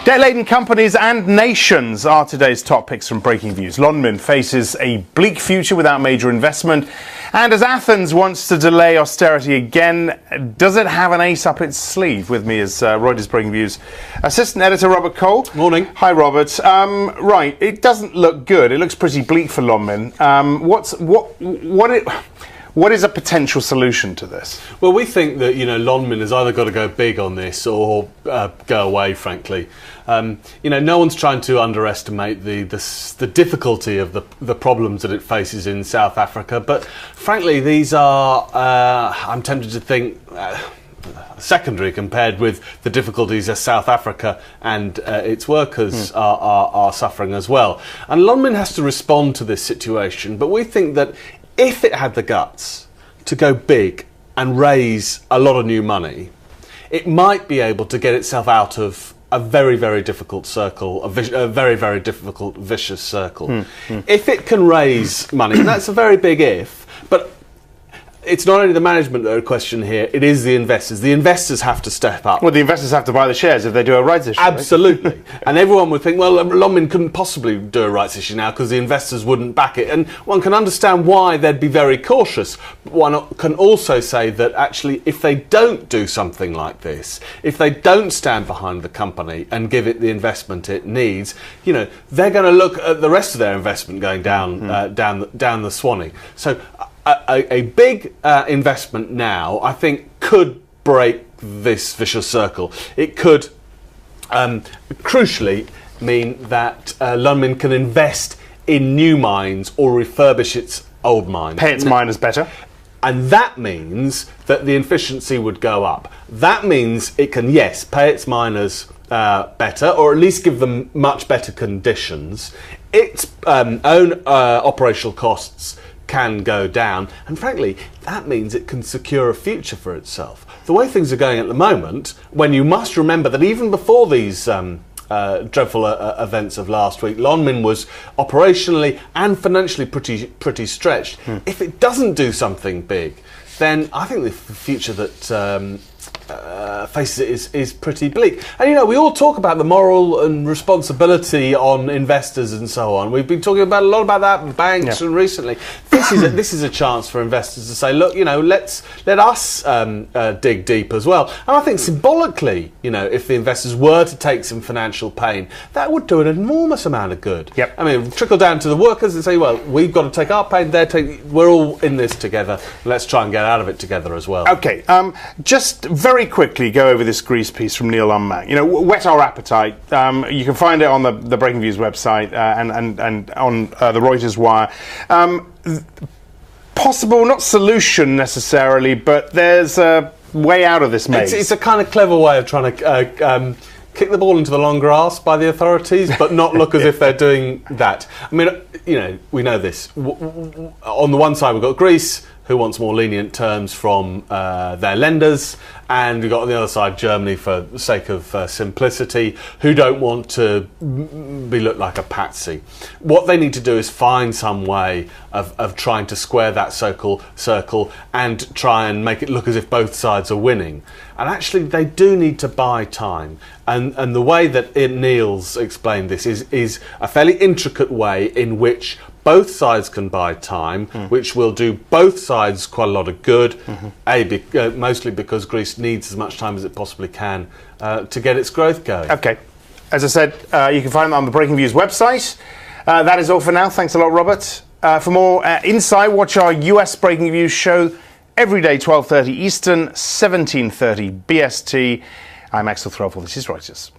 Debt-laden companies and nations are today's top picks from Breakingviews. Lonmin faces a bleak future without major investment. And as Athens wants to delay austerity again, does it have an ace up its sleeve? With me is Reuters Breakingviews assistant editor Robert Cole. Morning. Hi, Robert. Right, it doesn't look good. It looks pretty bleak for Lonmin. What is a potential solution to this? Well, we think that Lonmin has either got to go big on this or go away. Frankly, no one's trying to underestimate the difficulty of the problems that it faces in South Africa. But frankly, these are I'm tempted to think secondary compared with the difficulties that South Africa and its workers are suffering as well. And Lonmin has to respond to this situation. But we think that if it had the guts to go big and raise a lot of new money, it might be able to get itself out of a very, very difficult circle, a very, very difficult, vicious circle. If it can raise money, and that's a very big if, but it's not only the management that are a question here, it is the investors. The investors have to step up. Well, the investors have to buy the shares if they do a rights issue. Absolutely. Right? And everyone would think, well, Lonmin couldn't possibly do a rights issue now because the investors wouldn't back it. And one can understand why they'd be very cautious. But one can also say that actually, if they don't do something like this, if they don't stand behind the company and give it the investment it needs, they're going to look at the rest of their investment going down, down the Swanee. So a big investment now, I think, could break this vicious circle. It could, crucially, mean that Lonmin can invest in new mines or refurbish its old mines. Pay its miners better. And that means that the efficiency would go up. That means it can, yes, pay its miners better, or at least give them much better conditions. Its own operational costs can go down, and frankly that means it can secure a future for itself. The way things are going at the moment, when you must remember that even before these dreadful events of last week, Lonmin was operationally and financially pretty stretched. If it doesn't do something big, then I think the future that faces it is pretty bleak. And we all talk about the moral and responsibility on investors and so on. We've been talking about a lot about that with banks and recently. This is a chance for investors to say, look, let us dig deep as well. And I think symbolically, if the investors were to take some financial pain, that would do an enormous amount of good. I mean, trickle down to the workers and say, well, we've got to take our pain, we're all in this together. Let's try and get out of it together as well. Okay, just very quickly go over this Greece piece from Neil Unmack. Whet our appetite. You can find it on the Breakingviews website and on the Reuters wire. Possible, not solution necessarily, but there's a way out of this maze. It's a kind of clever way of trying to kick the ball into the long grass by the authorities, but not look as if they're doing that. I mean, we know this. On the one side, we've got Greece, who wants more lenient terms from their lenders, and we've got on the other side Germany, for the sake of simplicity, who don't want to be looked like a patsy. What they need to do is find some way of trying to square that circle and try and make it look as if both sides are winning. And actually they do need to buy time. And the way that Neil's explained this is a fairly intricate way in which both sides can buy time, which will do both sides quite a lot of good, mostly because Greece needs as much time as it possibly can to get its growth going. Okay. As I said, you can find it on the Breakingviews website. That is all for now. Thanks a lot, Robert. For more insight, watch our US Breakingviews show every day, 12:30 Eastern, 17:30 BST. I'm Axel Threlfall. This is Reuters.